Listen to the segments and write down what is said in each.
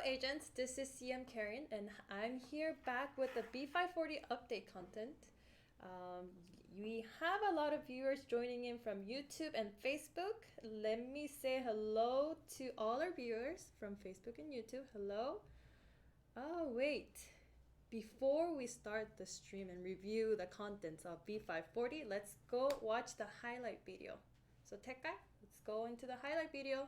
agents, this is CM Karen and I'm here back with the v540 update content. We have a lot of viewers joining in from YouTube and Facebook. Let me say hello to all our viewers from Facebook and YouTube. Hello. Oh, wait. Before we start the stream and review the contents of v540, let's go watch the highlight video. So tech guy, let's go into the highlight video.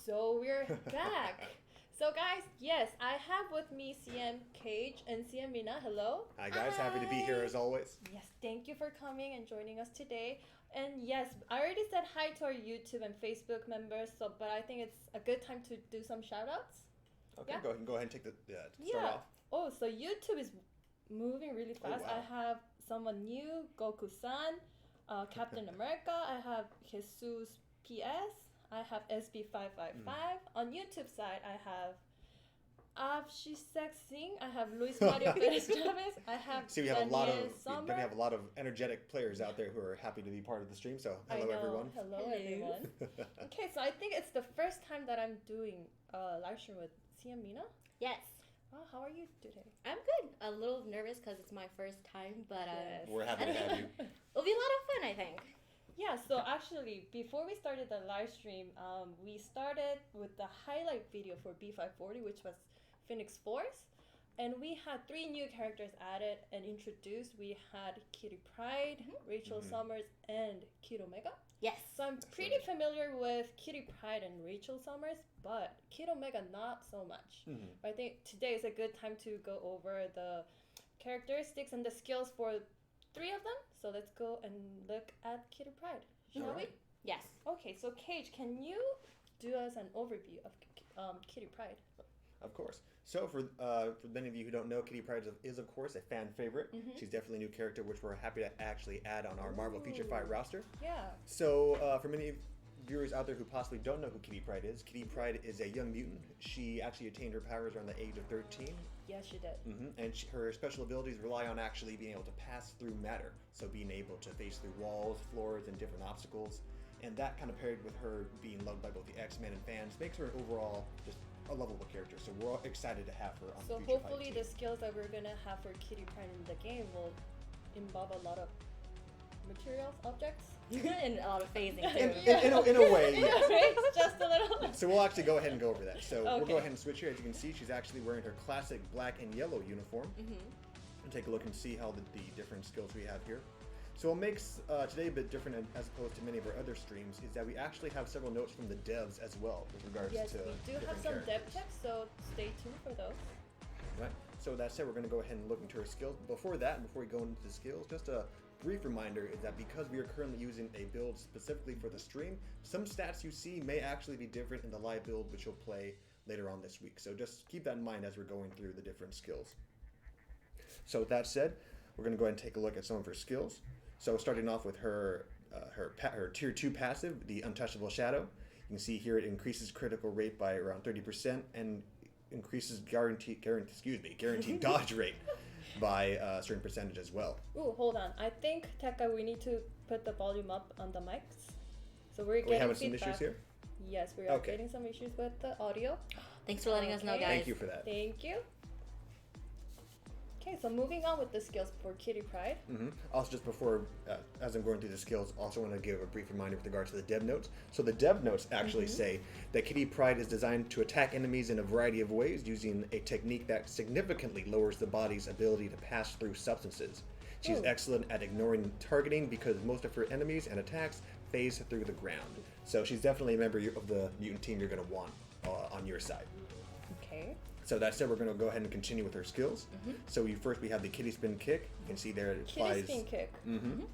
So we're back. So guys, yes, I have with me CM Cage and CM Mina. Hello. Hi guys, happy to be here as always. Yes, thank you for coming and joining us today. And yes, I already said hi to our YouTube and Facebook members, but I think it's a good time to do some shout outs. Okay, Yeah? go ahead and take the start off. Oh, so YouTube is moving really fast. wow. I have someone new, Goku-san, Captain America. I have Jesus PS. I have SB555. On YouTube side, I have Avshishek Singh. I have Luis Mario Perez Chavez. I have See, we have Summer. a lot of energetic players out there who are happy to be part of the stream. So hello everyone. Hello everyone. Okay, so I think it's the first time that I'm doing a live stream with CM Mina. Yes. Oh, how are you today? I'm good. A little nervous because it's my first time, but Yes. We're happy to have you. it'll be a lot of fun, I think. Yeah, so actually, before we started the live stream, we started with the highlight video for b540, which was Phoenix Force. And we had 3 new characters added and introduced. We had Kitty Pryde, Rachel Summers, and Kid Omega. Yes. So I'm pretty familiar with Kitty Pryde and Rachel Summers, but Kid Omega not so much. I think today is a good time to go over the characteristics and the skills for 3 of them. So let's go and look at Kitty Pryde, shall we? Yes. Okay, so Cage, can you do us an overview of Kitty Pryde? Of course. So for many of you who don't know, Kitty Pryde is of course a fan favorite. She's definitely a new character, which we're happy to actually add on our Marvel Feature 5 roster. Yeah. So for many viewers out there who possibly don't know who Kitty Pryde is a young mutant. She actually attained her powers around the age of 13. Yes, she did. And her special abilities rely on actually being able to pass through matter. So being able to face through walls, floors, and different obstacles. And that kind of paired with her being loved by both the X-Men and fans makes her overall just a lovable character. So we're all excited to have her on So the Future hopefully the skills that we're going to have for Kitty Pryde in the game will involve a lot of materials, objects. And a lot of phasing too. in a way, yes. Right? Just a little. So we'll actually go ahead and go over that. So we'll Okay. go ahead and switch here. As you can see, she's actually wearing her classic black and yellow uniform. And take a look and see how the different skills we have here. So what makes today a bit different as opposed to many of our other streams is that we actually have several notes from the devs as well with regards Yes, to we do have different some characters. depth checks, so stay tuned for those. Right. So that said, we're going to go ahead and look into her skills. Before we go into the skills, just a brief reminder is that because we are currently using a build specifically for the stream, some stats you see may actually be different in the live build, which you'll play later on this week. So just keep that in mind as we're going through the different skills. So with that said, we're going to go ahead and take a look at some of her skills. So starting off with her tier 2 passive, the Untouchable Shadow. You can see here it increases critical rate by around 30% and increases guaranteed dodge rate by a certain percentage as well. Ooh, hold on. I think, Tekka, we need to put the volume up on the mics. So we're getting having some feedback. issues here? Yes, we are Okay. getting some issues with the audio. Thanks for letting us know, Okay. guys. Thank you for that. Thank you. Okay, so moving on with the skills for Kitty Pryde. Also, just before, as I'm going through the skills, also want to give a brief reminder with regard to the dev notes. So the dev notes actually say that Kitty Pryde is designed to attack enemies in a variety of ways using a technique that significantly lowers the body's ability to pass through substances. She's excellent at ignoring targeting because most of her enemies and attacks phase through the ground. So she's definitely a member of the mutant team you're going to want on your side. Okay. So that said, we're going to go ahead and continue with her skills. So first we have the kitty spin kick. You can see there it applies, Kitty spin kick.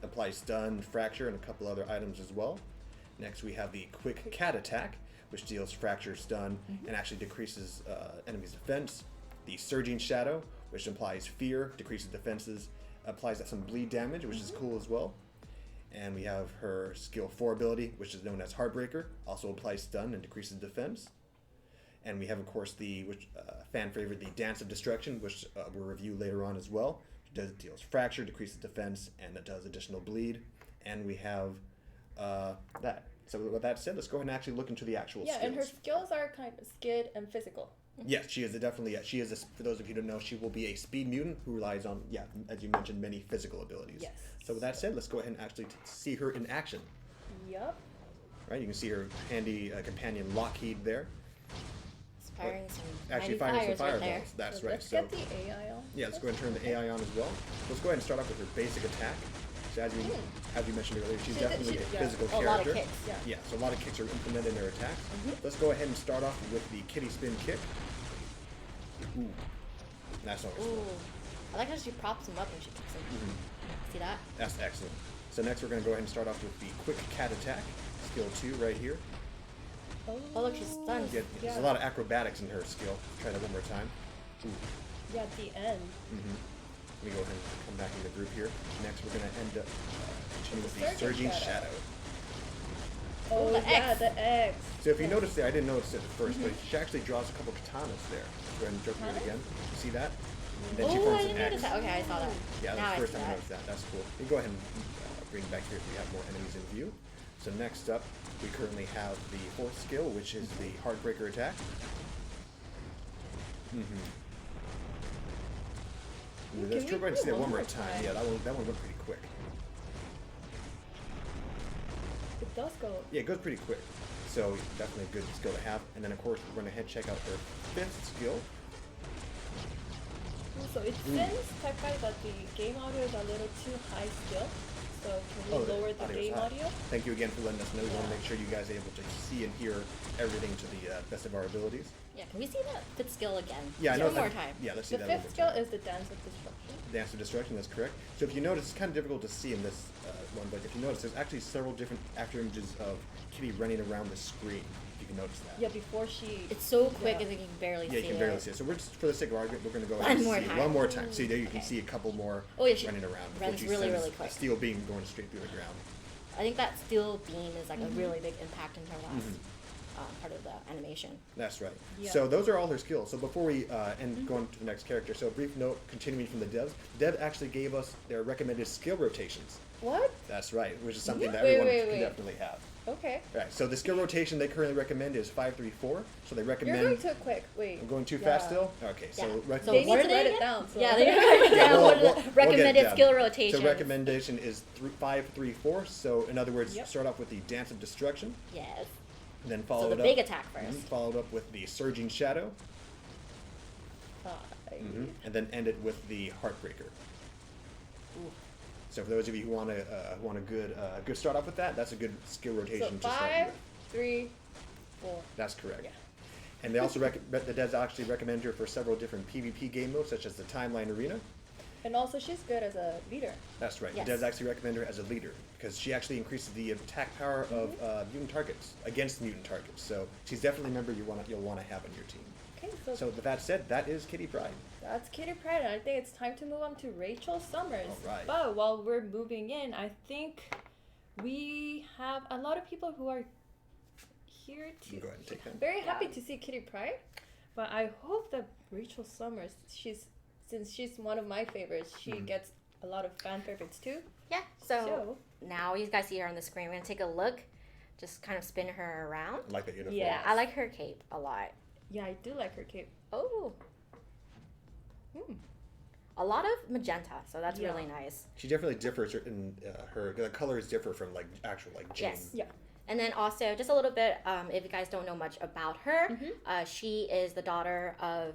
applies stun, fracture, and a couple other items as well. Next we have the quick cat attack, which deals fracture, stun, and actually decreases enemies' defense. The surging shadow, which implies fear, decreases defenses, applies some bleed damage, which is cool as well. And we have her skill 4 ability, which is known as Heartbreaker, also applies stun and decreases defense. And we have, of course, the fan favorite, the Dance of Destruction, which we'll review later on as well. It deals fracture, decreases defense, and it does additional bleed. And we have that. So with that said, let's go ahead and actually look into the actual skills. Yeah, and her skills are kind of skid and physical. Yes, she is definitely. She is. For those of you who don't know, she will be a speed mutant who relies on, as you mentioned, many physical abilities. Yes. So with that said, let's go ahead and actually see her in action. Yep. Right, you can see her handy companion Lockheed there. Firing some Actually mighty firing some fires right there. fireballs. That's So right. let's get the AI on. Yeah, let's go ahead and turn the AI on as well. Let's go ahead and start off with her basic attack. So as you mentioned earlier, she's definitely a physical character. A lot of kicks. Yeah, so a lot of kicks are implemented in her attacks. Let's go ahead and start off with the kitty spin kick. Ooh, that's always fun. Ooh. I like how she props him up when she kicks him. See that? That's excellent. So next we're going to go ahead and start off with the quick cat attack, skill 2 right here. Oh, look, she's stunned. Yeah, there's a lot of acrobatics in her skill. Try that one more time. Ooh. Yeah, at the end. Let me go ahead and come back in the group here. Next we're going to end up continue with the Surging surging shadow. shadow. Oh, the yeah, X. the X. So if you notice there, I didn't notice it at first, but she actually draws a couple katanas there. Go ahead and jump through it again. You see that? And then she Oh, forms I an didn't X. notice that. Okay, I saw that. Yeah, Now that's I the first see time I that. noticed that. That's cool. You go ahead and bring back here if we have more enemies in view. So next up, we currently have the 4th skill, which is the Heartbreaker attack. Let's try to see that one more time. Yeah, that one went pretty quick. It does go. Yeah, it goes pretty quick. So definitely a good skill to have. And then of course we're going to check out her 5th skill. So it seems Pryde that the game audio is a little too high still. So can we lower the game audio? Thank you again for letting us know. We want to make sure you guys are able to see and hear everything to the best of our abilities. Yeah, can we see that 5th skill again? Yeah, I know. One more time. Yeah, let's see The that one 5th more skill time. is the Dance of Destruction. Dance of Destruction, that's correct. So if you notice, it's kind of difficult to see in this one, but if you notice, there's actually several different after images of Kitty running around the screen. If you can notice that. Yeah, before she. It's so quick Yeah. that you can barely see Yeah, it. you can barely see it. So we're just, for the sake of argument, we're going to go One ahead and more see time. one more time. See, there you can Okay. see a couple more Oh, yeah, she running around. before runs she really, sends really a quick. steel beam going straight through the ground. I think that steel beam is like a really big impact in her last part of the animation. That's right. Yeah. So those are all her skills. So before we end going to the next character, so a brief note continuing from the devs. Dev actually gave us their recommended skill rotations. What? That's right, which is something that Wait, everyone wait, can wait. definitely have. Okay. Right. So the skill rotation they currently recommend is 5-3-4. So they You're recommend. going too quick. Wait. I'm going too Yeah. fast still. Okay. So Yeah. rec- So They what need are to write they it again? down. So. Yeah, they write it down. What are the get recommended down. skill rotation? So recommendation is 5-3-4. So in other words, Yep. start off with the Dance of Destruction, Yes. then So follow the it up. big attack first. Followed up with the Surging Shadow, 5. and then end it with the Heartbreaker. So for those of you who want a good start off with that, that's a good skill So rotation to start 5, with. 3, 4. That's correct. Yeah. And they also the devs actually recommend her for several different PvP game modes, such as the Timeline Arena. And also, she's good as a leader. That's right. Yes. The devs actually recommend her as a leader because she actually increases the attack power of mutant targets against mutant targets. So she's definitely a member you'll want to have on your team. Okay, So with that said, that is Kitty Pryde. that's Kitty Pryde, and I think it's time to move on to Rachel Summers. All right. But while we're moving in, I think we have a lot of people who are here to. Go ahead and take that. Very happy Yeah. to see Kitty Pryde, but I hope that Rachel Summers, since she's one of my favorites, she gets a lot of fan favorites too. Yeah. So now you guys see her on the screen. We're gonna take a look. Just kind of spin her around. I like that uniform. Yeah. I like her cape a lot. Yeah, I do like her cape. Oh. a lot of magenta, so that's Yeah. really nice. She definitely differs in her. The colors differ from like actual like Jean. Yes. Yeah. And then also, just a little bit, if you guys don't know much about her, Mm-hmm. she is the daughter of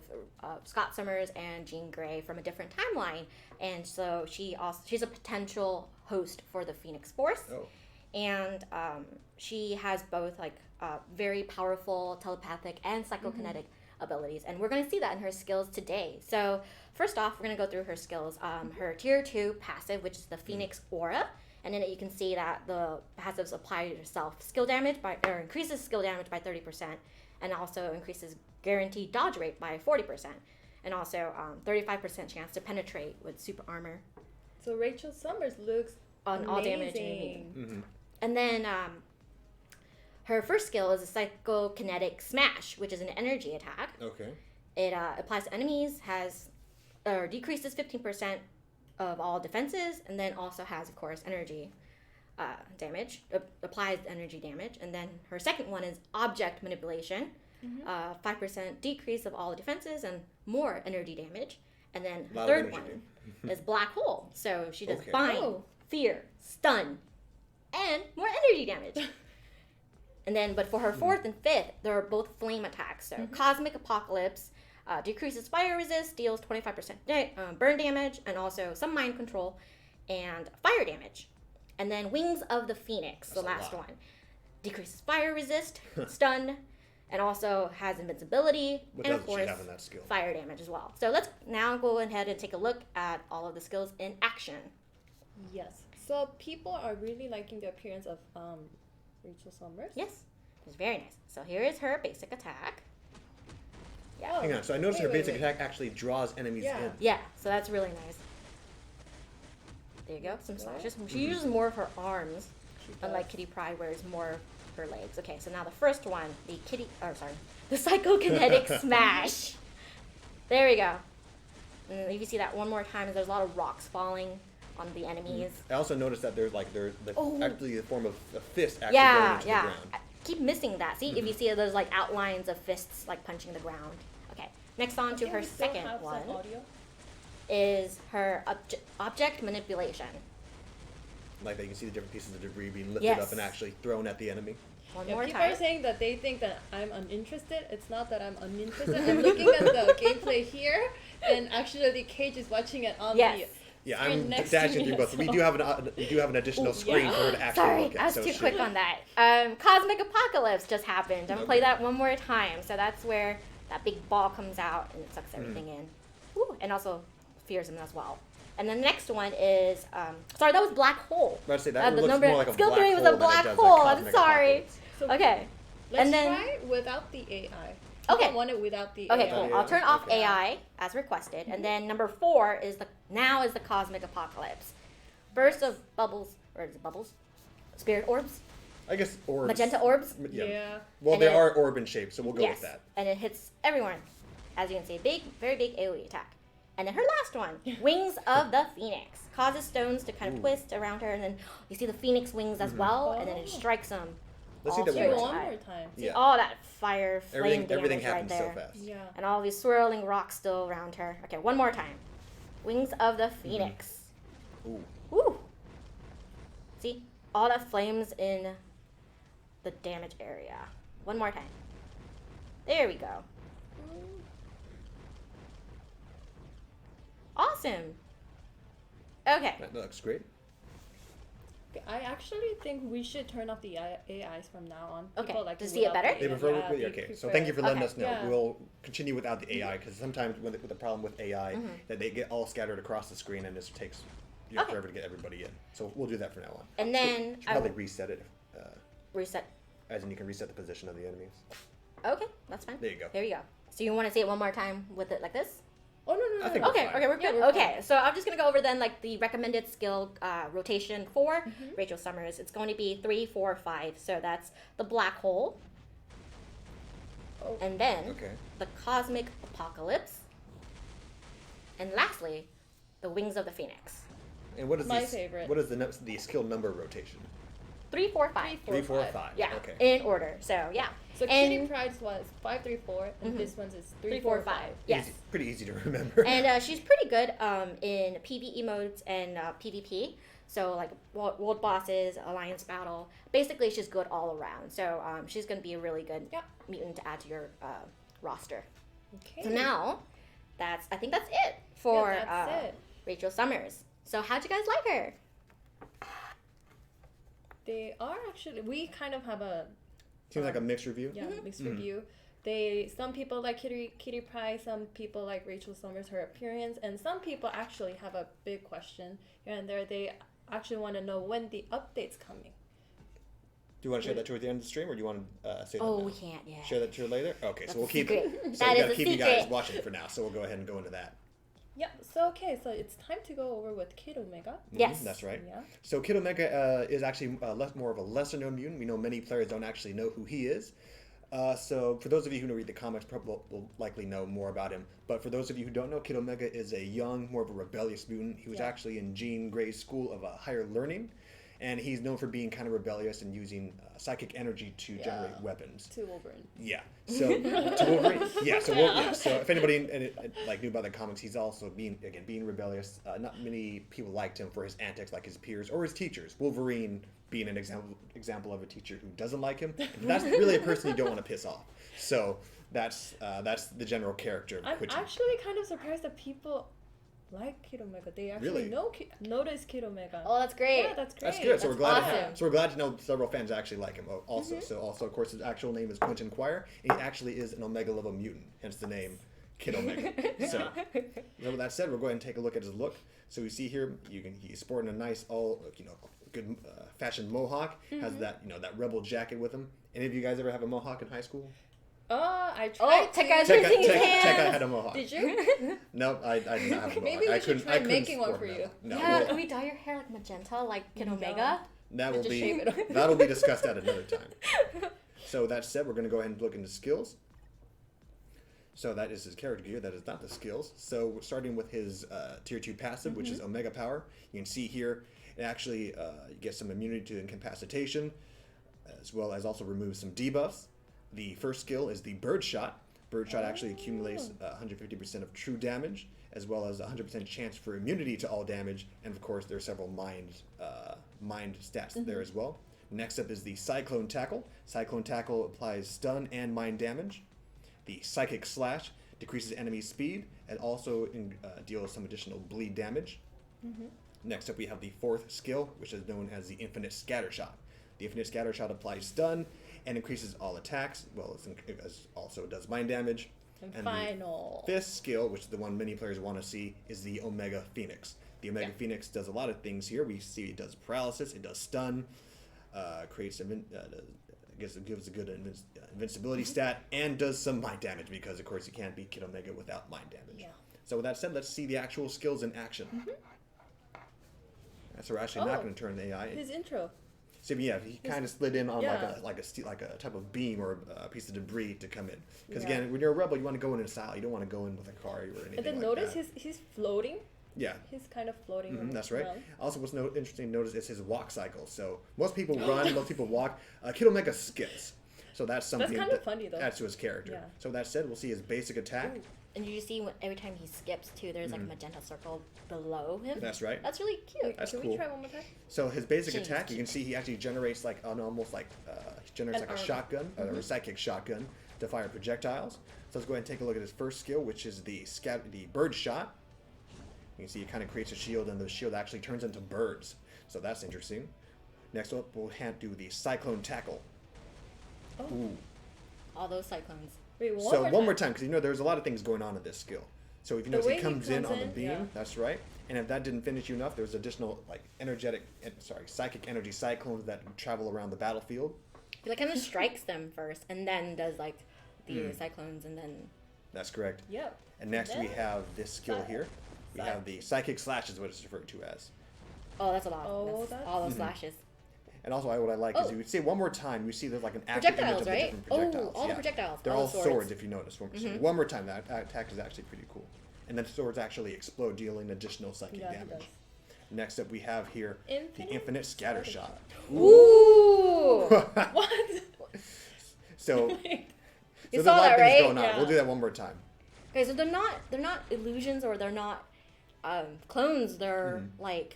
Scott Summers and Jean Grey from a different timeline, and so she's a potential host for the Phoenix Force, Oh. and she has both like very powerful telepathic and psychokinetic abilities, and we're going to see that in her skills today. So first off, we're going to go through her skills. Her tier 2 passive, which is the Phoenix Aura. And in it, you can see that the passives apply to yourself skill damage or increases skill damage by 30%, and also increases guaranteed dodge rate by 40%, and also 35% chance to penetrate with super armor So Rachel Summers looks on all damage amazing. enemy. Mm-hmm. And then her first skill is a Psychokinetic Smash, which is an energy attack. Okay. It applies to enemies, decreases 15% of all defenses, and then also has, of course, energy damage, applies energy damage. And then her second one is object manipulation, 5% decrease of all defenses and more energy damage. And then her Lot of third energy, one is black hole. So she does Okay. bind, Oh. fear, stun, and more energy damage. And then, but for her fourth and fifth, they're both flame attacks. So Cosmic Apocalypse decreases fire resist, deals 25% burn damage, and also some mind control and fire damage. And then Wings of the Phoenix, That's the a last lot. one, decreases fire resist, stun, and also has invincibility, What and does of she course have in that skill? fire damage as well. So let's now go ahead and take a look at all of the skills in action. Yes. So people are really liking the appearance of Rachel Summers. Yes, it's very nice. So here is her basic attack. Yeah. Oh, Hang on. So I noticed her wait, basic wait. attack actually draws enemies Yeah. in. Yeah, so that's really nice. There you go, some slashes. She uses more of her arms, She does. unlike Kitty Pryde, where it's more of her legs. Okay, so now the first one, the Psychokinetic Smash. There we go. And if you see that one more time, there's a lot of rocks falling on the enemies. I also noticed that there's Oh. actually the form of a fist actually going Yeah, into yeah. the ground. I keep missing that. See, if you see there's like outlines of fists like punching the ground. Okay, next on to Okay, her we still second have some one audio. is her object manipulation. Like that, you can see the different pieces of debris being lifted Yes. up and actually thrown at the enemy. One Yeah, more people time. are saying that they think that I'm uninterested. It's not that I'm uninterested. I'm looking at the gameplay here, and actually Cage is watching it on Yes. Yeah, Screen I'm next dashing to me through both. as We well. do have an additional Ooh, screen yeah. for her to actually Sorry, look at. I was so too she- quick on that. Cosmic Apocalypse just happened. I'm gonna play Okay. that one more time. So that's where that big ball comes out and it sucks everything in. Ooh, and also fears him as well. And the next one is, sorry, that was Black Hole. I was about to say, that the looks number more like a skill black 3 was hole a than it black does hole. a I'm cosmic sorry. apocalypse. So Okay. let's and then try without the AI. Okay. I want it without the Okay, AI. cool. Yeah, I'll turn off okay. AI as requested, and then number 4 is the Cosmic Apocalypse. Burst of bubbles, or is it bubbles? Spirit orbs, I guess orbs. magenta orbs. Yeah. Well, And they then- are orb in shape, so we'll go Yes, with that. and it hits everyone. As you can see, very big AoE attack. And then her last one, Wings of the Phoenix, causes stones to kind of Ooh. twist around her, and then you see the phoenix wings as well, and then it Oh. strikes them. Let's see all that Do one it more one time. more time. Yeah. All that fire, flame Everything damage happens right so there. fast. Yeah. And all these swirling rocks still around her. Okay, one more time. Wings of the Phoenix. Ooh. Ooh. See? All that flames in the damage area. One more time. There we go. Awesome. Okay. That looks great. Okay, I actually think we should turn off the AIs from now on. Okay, People like to it see it without better? the They AI. prefer Yeah, they okay. So prefer thank you for letting Okay. us know. Yeah. We'll continue without the AI because sometimes with the problem with AI Mm-hmm. that they get all scattered across the screen and this takes forever to get everybody in. So we'll do that from now on. And then Should I probably will reset it, reset. as in you can reset the position of the enemies. Okay, that's fine. There you go. There you go. So you want to say it one more time with it like this? Oh no. I think no. we're Okay, fine. okay, we're Yeah, good. we're Okay, fine. so I'm just gonna go over then like the recommended skill rotation for Mm-hmm. Rachel Summers. It's going to be 3, 4, 5. So that's the black hole, Oh. and then Okay. the cosmic apocalypse, and lastly, the wings of the phoenix. And what is My this- favorite. What is the skill number rotation? 3, 4, 5. 3, 3, 4, 5. Yeah, Okay. in order. So yeah. So And- Kitty Pryde's was 5, 3, 4, and this one's is 3, 3, 4, 4, 5. 5. Yes. Easy, pretty easy to remember. And she's pretty good in PvE modes and PvP. So like world bosses, alliance battle. Basically, she's good all around. So she's gonna be a really good mutant to add to your roster. Okay. So now, I think that's it for that's it. Rachel Summers. So how'd you guys like her? They are actually, we kind of have a Seems like a mixed review. mixed review. Some people like Kitty Pryde, some people like Rachel Summers, her appearance, and some people actually have a big question here and there. They actually want to know when the update's coming. Do you want to share that towards the end of the stream, or do you want to say that Oh, now? we can't yet. Share that to her later? Okay, That's so we'll a keep secret. So That we is gotta a keep you guys secret. watching for now, so we'll go ahead and go into that. Yeah, so okay, so it's time to go over with Kid Omega. Yes. That's right. Yeah. So Kid Omega is actually more of a lesser known mutant. We know many players don't actually know who he is. So for those of you who read the comics, probably will likely know more about him. But for those of you who don't know, Kid Omega is a young, more of a rebellious mutant. He was actually in Jean Grey's School of Higher Learning, and he's known for being kind of rebellious and using psychic energy to generate weapons. To Wolverine. Yeah. So to Wolverine. Yeah. So if anybody knew about the comics, he's also being rebellious. Not many people liked him for his antics, like his peers or his teachers. Wolverine being an example of a teacher who doesn't like him. That's really a person you don't want to piss off. So that's the general character of I'm Quitchin. actually kind of surprised that people like Kid Omega. They actually Really? notice Kid Omega. Oh, that's great. Yeah, that's great. That's good. So we're glad. awesome. So we're glad to know several fans actually like him. Also, so also of course his actual name is Quentin Quire, and he actually is an Omega level mutant, hence the name Kid Omega. So with that said, we'll go ahead and take a look at his look. So we see here, he's sporting a nice good fashioned mohawk. Has that that rebel jacket with him. Any of you guys ever have a mohawk in high school? I tried to. Tekka's Tekka raising his hand. had a mohawk. Did you? No, I did not have a mohawk. Maybe we should try making one for you. No, Yeah, well, can we dye your hair like magenta, like Kid Omega? that'll Just be shave it. that'll be discussed at another time. So that said, we're going to go ahead and look into skills. So that is his character gear. That is not the skills. So we're starting with his tier 2 passive, which is Omega Power. You can see here, it actually you get some immunity to incapacitation, as well as also removes some debuffs. The first skill is the Bird Shot. Bird Shot actually accumulates 150% of true damage, as well as 100% chance for immunity to all damage. And of course, there are several mind stats there as well. Next up is the Cyclone Tackle. Cyclone Tackle applies stun and mind damage. The Psychic Slash decreases enemy speed and also deals some additional bleed damage. Next up, we have the fourth skill, which is known as the Infinite Scattershot. The Infinite Scattershot applies stun and increases all attacks, as also does mind damage. And final. The fifth skill, which is the one many players want to see, is the Omega Phoenix. The Omega Phoenix does a lot of things here. We see it does paralysis, it does stun, creates it gives a good invincibility stat, and does some mind damage because, of course, you can't beat Kid Omega without mind damage. Yeah. So with that said, let's see the actual skills in action. So we're actually not going to turn the AI. His intro. So yeah, he kind of slid in on Yeah. like a type of beam or a piece of debris to come in. Because again, when you're a rebel, you want to go in style. You don't want to go in with a car or anything. And then like notice that. he's floating. Yeah. He's kind of floating. That's right. around. Also, what's interesting to notice is his walk cycle. So most people run, most people walk. Kid Omega skips. So that's something kind of funny, though. adds to his character. Yeah. So that said, we'll see his basic attack. Ooh. And you see every time he skips too, there's like a magenta circle below him. That's right. That's really cute. That's Can cool. we try one more time? So his basic Jeez. attack, you can see he actually generates like he generates An like a arm. shotgun or a psychic shotgun to fire projectiles. So let's go ahead and take a look at his first skill, which is the Bird Shot. You can see it kind of creates a shield, and the shield actually turns into birds. So that's interesting. Next up, we'll do the Cyclone Tackle. Oh. Ooh. All those cyclones. Wait, One more time, because there's a lot of things going on in this skill. So if you notice, way he he comes in comes on the in, beam. yeah. That's right. And if that didn't finish you enough, there's additional psychic energy cyclones that travel around the battlefield. He like kind of strikes them first, and then does like the cyclones, and then. That's correct. Yep. And next we Then- have this skill here. We have the Psychic Slash is what it's referred to as. Oh, that's a lot. Oh, That's that's- all those slashes. And also what I like is Oh. you see one more time, you see there's like an active image Projectiles, of the right? different projectiles. Oh, all the projectiles. They're all all the swords if you notice. One more time, that attack is actually pretty cool. And then swords actually explode, dealing additional psychic Yeah, he damage. does. Next up, we have here the Infinite Scattershot. Ooh! What? So, Wait. You there's a saw lot that, of things right? going on. Yeah. We'll do that one more time. Okay, so they're not illusions or they're not clones. They're like.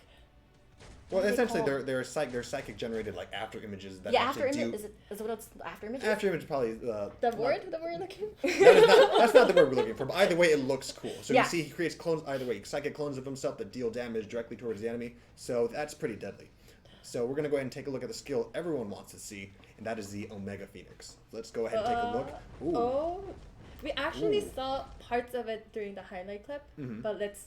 Well, What are they essentially, called? they're psychic generated like after images that Yeah, actually after image. do. Is it what it's after images? After image probably. The word that we're looking for? That's not the word we're looking for. But either way, it looks cool. So Yeah. you see, he creates clones. Either way, psychic clones of himself that deal damage directly towards the enemy. So that's pretty deadly. So we're gonna go ahead and take a look at the skill everyone wants to see, and that is the Omega Phoenix. Let's go ahead and take a look. Ooh. Oh, we actually Ooh. saw parts of it during the highlight clip, but let's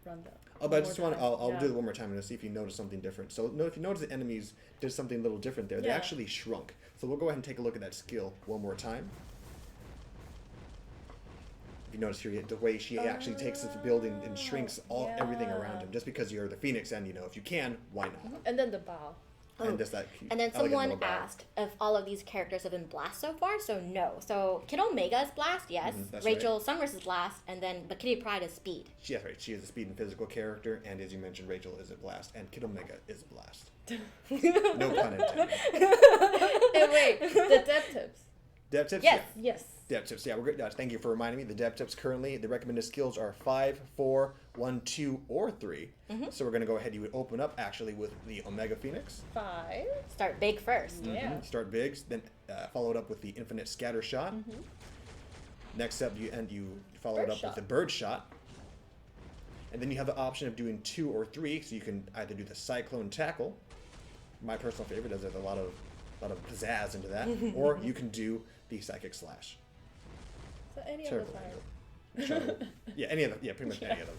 run that. Oh, but I just want I'll Yeah. do it one more time and see if you notice something different. So if you notice the enemies did something a little different there, they Yeah. actually shrunk. So we'll go ahead and take a look at that skill one more time. If you notice here, the way she actually takes this building and shrinks everything around him, just because you're the Phoenix, and if you can, why not? And then the bow. And just that cute, And then elegant someone little bow. asked if all of these characters have been blast so far. So no. So Kid Omega is blast, yes. That's Rachel Summers is blast, and then but Kitty Pryde is speed. Yes, right. She is a speed and physical character, and as you mentioned, Rachel is a blast, and Kid Omega is a blast. No pun intended. And wait, the depth tips. Depth tips? Yes. Yeah. Yes. Depth tips. Yeah, we're good. Thank you for reminding me. The depth tips currently, the recommended skills are 5, 4, 1, 2, or 3. So we're going to go ahead. You would open up actually with the Omega Phoenix. 5. Start big first. Yeah. Start big, then follow it up with the Infinite Scattershot. Next up, you follow it Bird up shot. with the Bird Shot. And then you have the option of doing 2 or 3, so you can either do the Cyclone Tackle. My personal favorite, as there's a lot of pizzazz into that, or you can do the Psychic Slash. So any Sure. of the 5. So, yeah, any of them. Yeah, pretty much any of them.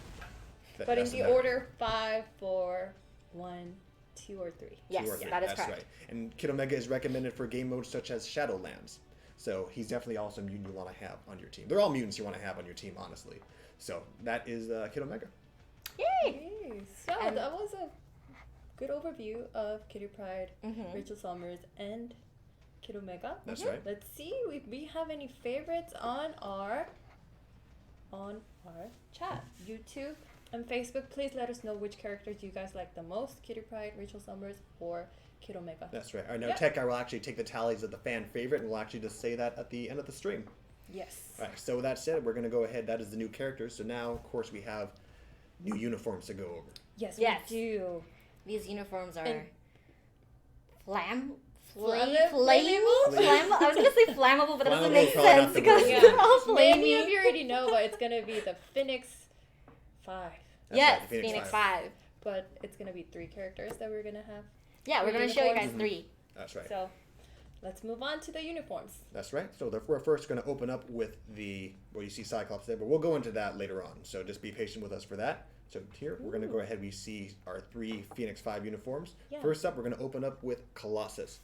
But in That's the matter. order 5, 4, 1, 2, or 3. Yes, Two or three. that is That's correct. right. And Kid Omega is recommended for game modes such as Shadowlands. So he's definitely also a mutant you want to have on your team. They're all mutants you want to have on your team, honestly. So that is Kid Omega. Yay! So And- that was a good overview of Kitty Pryde, Mhm. Rachel Summers, and Kid Omega. That's right. Let's see if we have any favorites on our chat, YouTube and Facebook. Please let us know which characters you guys like the most: Kitty Pryde, Rachel Summers, or Kid Omega. That's right. All right, now Yeah. Tech Guy will actually take the tallies of the fan favorite, and we'll actually just say that at the end of the stream. Yes. All right, so with that said, we're going to go ahead. That is the new characters. So now, of course, we have new uniforms to go over. Yes, Yes. we do. These uniforms are And- flammable. Flammable? I was gonna say flammable, but that doesn't Flammable make is probably not sense the because word. they're all Many of flamey. you already know, but it's gonna be the Phoenix 5. That's Yes, right, the Phoenix 5. But it's gonna be 3 characters that we're gonna have. Yeah, we're gonna show you guys Uniforms. 3. That's right. So let's move on to the uniforms. That's right. So we're first going to open up with you see Cyclops there, but we'll go into that later on. So just be patient with us for that. So here, we're going to go ahead. We see our 3 Phoenix 5 uniforms. Yeah. First up, we're going to open up with Colossus.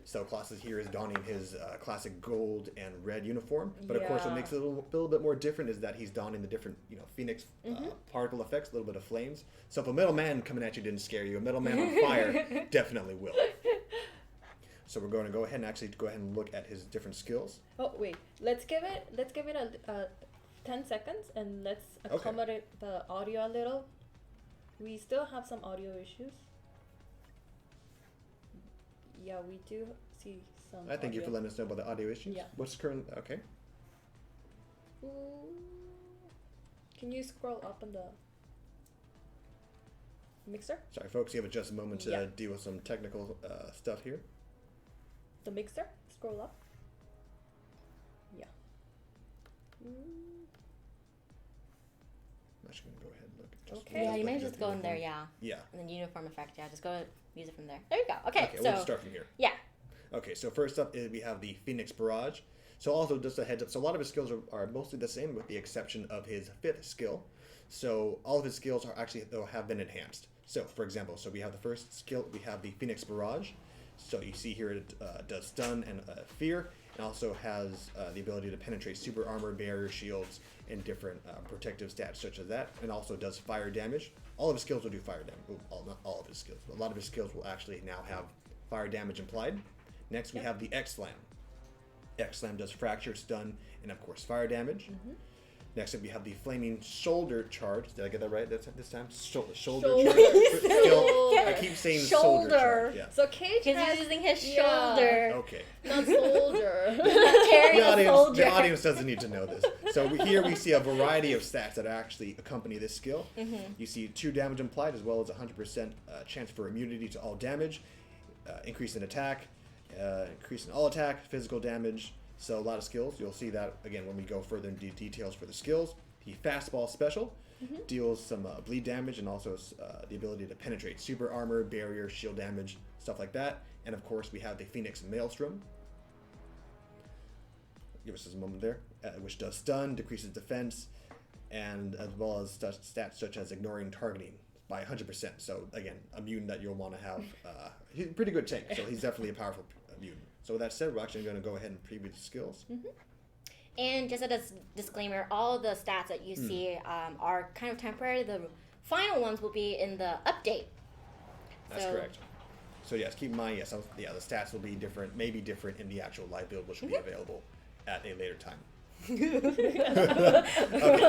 So Colossus here is donning his classic gold and red uniform. But of course, what Yeah. makes it a little bit more different is that he's donning the different, Phoenix particle effects, a little bit of flames. So if a metal man coming at you didn't scare you, a metal man on fire definitely will. So we're going to go ahead and look at his different skills. Oh wait, let's give it a 10 seconds and let's Okay. accommodate the audio a little. We still have some audio issues. Yeah, we do see some. I thank you for audio. letting us know about the audio issues. Yeah. What's current? Okay. Ooh. Can you scroll up on the mixer? Sorry, folks. You have just a moment to Yeah. deal with some technical stuff here. The mixer? Scroll up. Yeah. I'm actually going to go ahead and look. Okay. Yeah, you may look at just the go in there, uniform. yeah. Yeah. And then uniform effect, yeah. Just go use it from there. There you go. Okay, Okay, so we'll just start from here. yeah. Okay, so first up we have the Phoenix Barrage. So also just a heads up, so a lot of his skills are mostly the same with the exception of his 5th skill. So all of his skills are actually though have been enhanced. So for example, we have the first skill, we have the Phoenix Barrage. So you see here it does stun and fear, and also has the ability to penetrate super armor, barrier shields, and different protective stats such as that, and also does fire damage. All of his skills will do fire damage. Well, not all of his skills, but a lot of his skills will actually now have fire damage implied. Next, we have the X-Slam. X-Slam does fracture, stun, and of course fire damage. Next up, we have the Flaming Shoulder Charge. Did I get that right this time? Shoulder Shoulder. Charge. I keep saying shoulder charge. Yeah. So Cage He's has using his shoulder. Okay. not soldier. Carry The a soldier. audience doesn't need to know this. So here we see a variety of stats that actually accompany this skill. You see 2 damage implied, as well as 100% chance for immunity to all damage, increase in attack, increase in all attack, physical damage. So a lot of skills. You'll see that again when we go further into details for the skills. The Fastball Special deals some bleed damage and also the ability to penetrate super armor, barrier, shield damage, stuff like that. And of course we have the Phoenix Maelstrom. Give us just a moment there, which does stun, decreases defense, and as well as stats such as ignoring targeting by 100%. So again, a mutant that you'll want to have. He's a pretty good tank, so he's definitely a powerful mutant. So with that said, we're actually going to go ahead and preview the skills. And just a disclaimer, all the stats that you see are kind of temporary. The final ones will be in the update. That's correct. So yes, keep in mind, the stats will be different, maybe different in the actual live build, which will be available at a later time. Okay,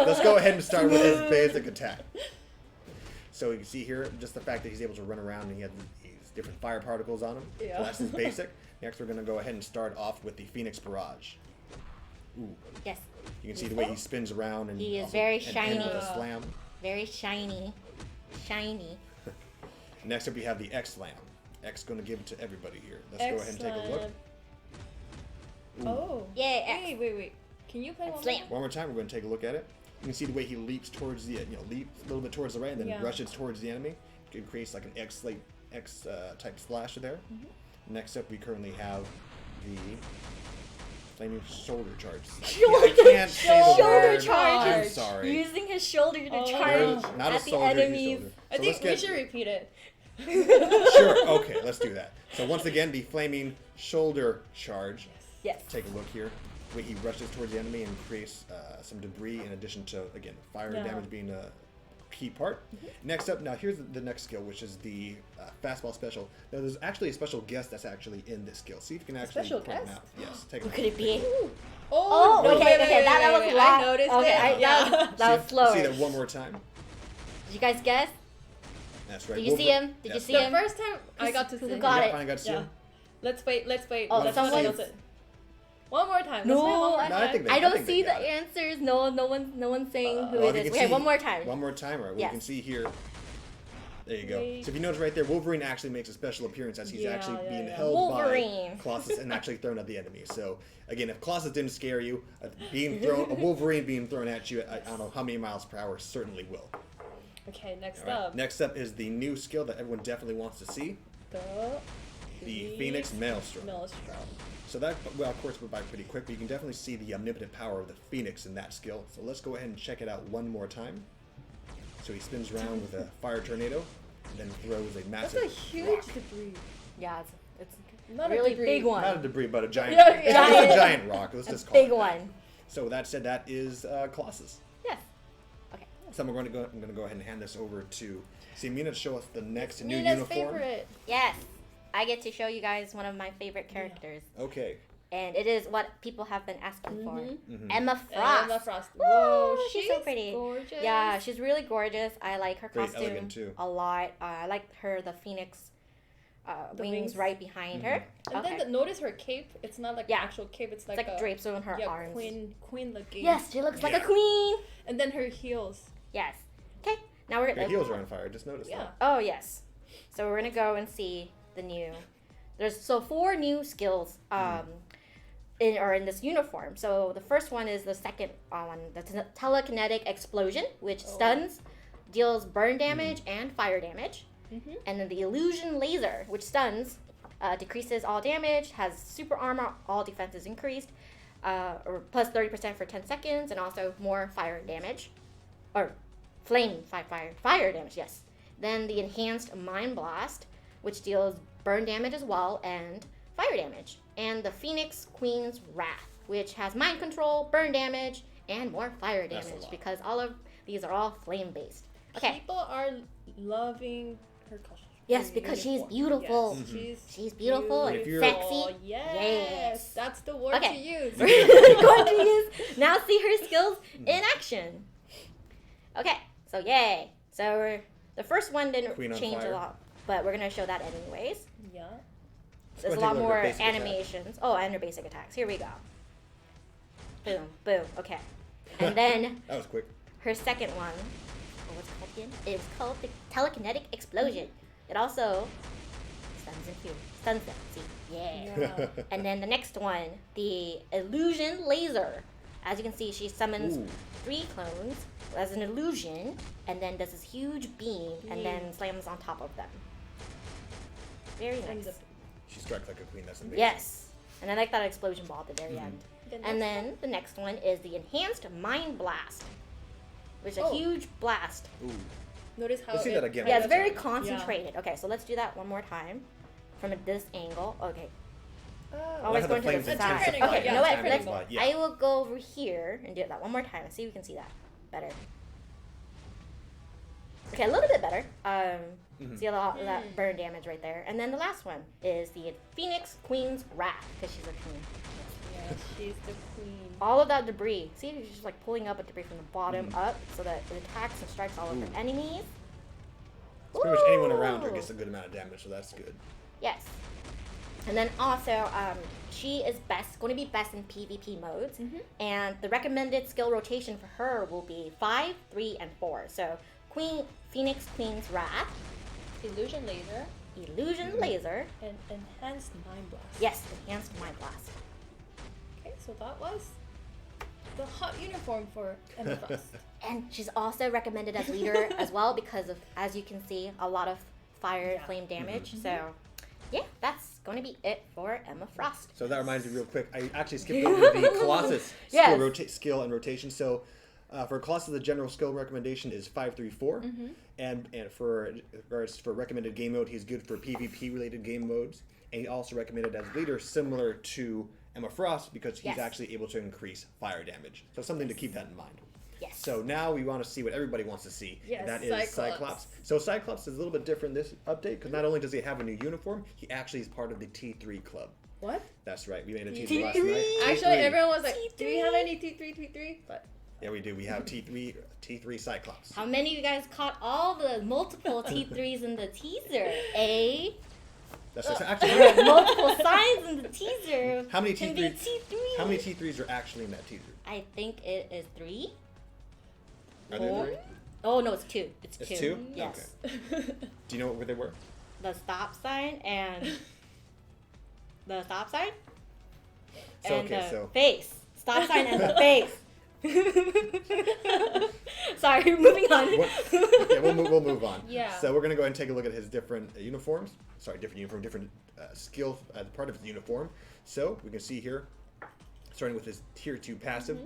let's go ahead and start with his basic attack. So you can see here, just the fact that he's able to run around and he has these different fire particles on him. Yeah. So that's his basic. Next, we're going to go ahead and start off with the Phoenix Barrage. Ooh. Yes. You can see the way he spins around and He is also very and shiny. ends with a slam. Very shiny. Shiny. Next up, we have the X Slam. X going to give it to everybody here. Let's go ahead and take a look. Ooh. Oh. Yeah. Wait. Can you play one Slam. more? One more time, we're going to take a look at it. You can see the way he leaps towards the, leaps a little bit towards the right and then rushes towards the enemy. It creates like an X type splash there. Next up, we currently have the Flaming Shoulder Charge. I can't say the Shoulder word. charge. I'm sorry. Using his shoulder to Oh. charge Not a at the soldier, enemies. shoulder. I So think let's we should repeat it. Sure, okay, let's do that. So once again, the Flaming Shoulder Charge. Yes. Take a look here. Where he rushes towards the enemy and creates some debris in addition to, again, fire damage being a key part. Next up, now here's the next skill, which is the Fastball Special. Now there's actually a special guest that's actually in this skill. See if you can actually Special point him guest? out. Yes, take a Who look. could it be? Oh, no, okay, wait, that was wait. long. I noticed okay, it. that was slower. See that one more time? Did you guys guess? That's right. Did you see him? Did you see The him? first time I got to see Who it. got Yeah, it? finally got to see Yeah. him. Let's wait. Oh, Let's someone- announce it. One more time. No. Let's play one more No, I time. think I I don't think see they the got it. answers. No one's saying who Well, it you is. can Okay, see- one more time. One more time, right? Well, Yes. you can see here. There you go. Wait. So if you notice right there, Wolverine actually makes a special appearance as he's Yeah, actually yeah, being yeah. held Wolverine. by Colossus and actually thrown at the enemy. So again, if Colossus didn't scare you, a Wolverine being thrown at you at I don't know how many miles per hour certainly will. Okay, next All right. up. Next up is the new skill that everyone definitely wants to see, the Phoenix Maelstrom. So that, well, of course, we're by pretty quick, but you can definitely see the omnipotent power of the Phoenix in that skill. So let's go ahead and check it out one more time. So he spins around with a fire tornado, and then throws a That's massive a huge rock. debris. Yeah, it's Not really a debris. big one. Not a debris, but a giant. Yeah, It's yeah. just a giant rock. Let's A just call big it that. one. So with that said, that is Colossus. Yes. Okay. So I'm going to go ahead and hand this over to Mina to show us the next new Mina's uniform. favorite. Yes. I get to show you guys one of my favorite characters. Okay. And it is what people have been asking for. Mhm. Emma Frost. Emma Frost. Woo, Whoa, she's so pretty. Gorgeous. Yeah, she's really gorgeous. I like her Very costume elegant, too. a lot. I like the phoenix The wings wings. right behind her. And Okay. then notice her cape. It's not like Yeah. an actual cape. It's like, It's like a drapes on her arms. queen looking. Yes, she looks like a Yeah. queen. And then her heels. Yes. Okay, now we're Your gonna. heels are on fire. Just noticed Yeah. that. Oh yes. So we're gonna go and see the new. There's 4 new skills in this uniform. So the first one is the second one, the telekinetic explosion, which stuns, deals burn damage and fire damage. And then the illusion laser, which stuns, decreases all damage, has super armor, all defenses increased, or plus 30% for 10 seconds, and also more fire damage, or fire damage. Yes. Then the enhanced mind blast, which deals burn damage as well and fire damage, and the Phoenix Queen's Wrath, which has mind control, burn damage, and more fire That's a damage lot. because all of these are all flame based. Okay. People are loving her costume. Yes, in because she's uniform. beautiful. Yes, She's beautiful and if you're- sexy. Yes. Yes. That's the word Okay. to use. We're going to use now see her skills in action. Okay, so yay. So the first one didn't Queen on change fire. a lot, but we're gonna show that anyways. Yeah. There's a take lot a look at her more basic attack. animations. Oh, and her basic attacks. Here we go. Boom, boom. Okay, and then That was quick. her second one. Oh, what's it called again? It was called the Telekinetic Explosion. It also stuns them. See, yeah. Yeah. And then the next one, the Illusion Laser. As you can see, she summons Ooh. 3 clones as an illusion, and then does this huge beam, and then slams on top of them. Very And nice. She strikes like a queen. That's amazing. Yes. And I like that explosion ball at the very end. The And next then the next one is the Enhanced Mind Blast, which is a Oh. huge blast. Ooh. Notice how Let's see it that again. Yeah, it's That's very right. concentrated. Okay, so let's do that one more time from this angle. Okay. Oh, Always have going the to the flames side. intensify. Okay, Yeah, you know what? different Let's, angle. Yeah. I will go over here and do that one more time. See if we can see that better. Okay, a little bit better. See a lot of that burn damage right there. And then the last one is the Phoenix Queen's Wrath, because she's a queen. yeah, she's the queen. All of that debris. See, she's just like pulling up a debris from the bottom up so that it attacks and strikes all of her enemies. So pretty much anyone around her Ooh. gets a good amount of damage, so that's good. Yes. And then also, she is going to be best in PvP modes. And the recommended skill rotation for her will be 5, 3, and 4. So, Phoenix Queen's Wrath, Illusion laser Illusion Laser, and enhanced mind blast. yes, Enhanced Mind Blast. Okay, so that was the hot uniform for Emma Frost. And she's also recommended as leader as well because of, as you can see, a lot of fire flame damage. So, yeah, that's going to be it for Emma Frost. So that reminds me real quick. I actually skipped over the Colossus Yes. skill and rotation. So for Colossus, the general skill recommendation is 534, and for regards for recommended game mode, he's good for PvP related game modes, and he also recommended as leader similar to Emma Frost because he's Yes. actually able to increase fire damage. So something to keep that in mind. Yes. So now we want to see what everybody wants to see. Yes, and that is Cyclops. Cyclops. So Cyclops is a little bit different this update because not only does he have a new uniform, he actually is part of the T3 club. What? That's right. We made a T3 T3. last night. Actually, T3. everyone was like, T3. "Do we have any T3?" But Yeah, we do. We have T3 Cyclops. How many of you guys caught all the multiple T3s in the teaser? Eh? That's just, actually Multiple signs in the teaser. how many Can be T3s? T3. How many T3s are actually in that teaser? I think it is 3. Are there 3? Oh no, it's 2. It's 2. It's 2? Yes. Okay. Do you know what they were? The stop sign and the stop sign So and okay, the so face. Stop sign and the face. Sorry, moving on. yeah, we'll move on. Yeah. So we're gonna go ahead and take a look at his different uniforms. Sorry, different skills as part of his uniform. So we can see here, starting with his tier 2 passive,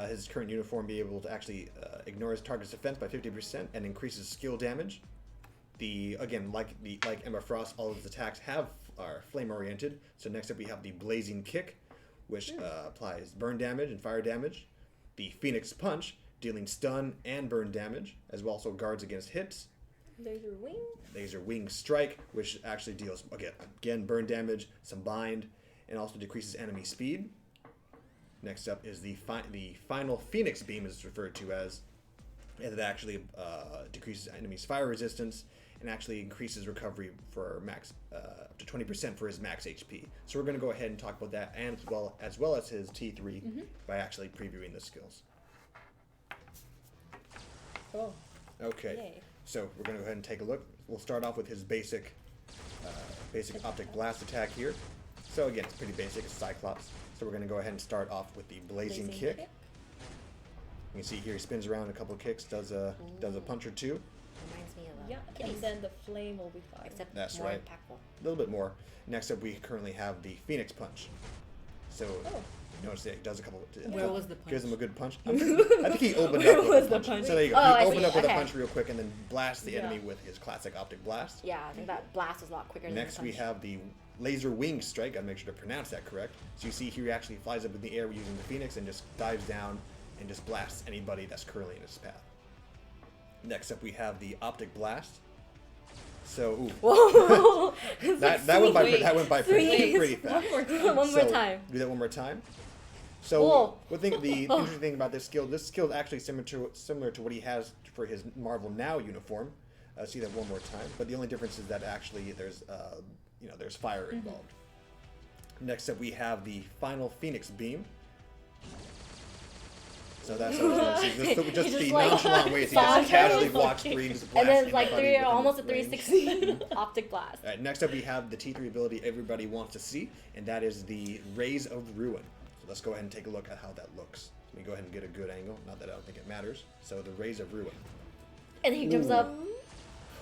his current uniform be able to actually ignore his target's defense by 50% and increases skill damage. Like Emma Frost, all of his attacks are flame oriented. So next up we have the Blazing Kick, which applies burn damage and fire damage. The Phoenix Punch, dealing stun and burn damage, as well also guards against hits. laser wing. Laser Wing Strike, which actually deals again burn damage, some bind, and also decreases enemy speed. Next up is the final Phoenix Beam, is referred to as, and it actually decreases enemies' fire resistance and actually increases recovery for max up to 20% for his max HP. So we're going to go ahead and talk about that, and as well as his T3 by actually previewing the skills. Oh. Okay. Yay. So we're going to go ahead and take a look. We'll start off with his basic optic blast attack here. So again, it's pretty basic. It's Cyclops. So we're going to go ahead and start off with the Blazing Kick. You can see here he spins around a couple of kicks, does a punch or two. Reminds me of Yeah, Achilles. and then the flame will be fire. Except That's more right. impactful. A little bit more. Next up, we currently have the Phoenix Punch. So notice that it does a couple. Where was the Gives him punch? a good punch. I think he opened up with a punch. punch? So there you go. Oh, I he opened see. up with Okay. a punch real quick and then blasts the Yeah. enemy with his classic optic blast. Yeah, I think that blast is a lot quicker than Next, the we punch. have the Laser Wing Strike. Gotta make sure to pronounce that correct. So you see here he actually flies up in the air using the Phoenix and just dives down and just blasts anybody that's currently in his path. Next up, we have the Optic Blast. So, ooh. Whoa. that went by Sweet. pretty fast. One more time. Do that one more time. So, Whoa. the interesting thing about this skill is actually similar to what he has for his Marvel Now uniform. See that one more time. But the only difference is that actually there's fire involved. Next up, we have the final Phoenix Beam. So that's how just the nonchalant ways he just casually walks through, just and then blasting everybody almost a within range. 360 optic blast. All right, next up we have the T3 ability everybody wants to see, and that is the Rays of Ruin. So let's go ahead and take a look at how that looks. Let me go ahead and get a good angle. Not that I don't think it matters. So the Rays of Ruin. And he jumps up.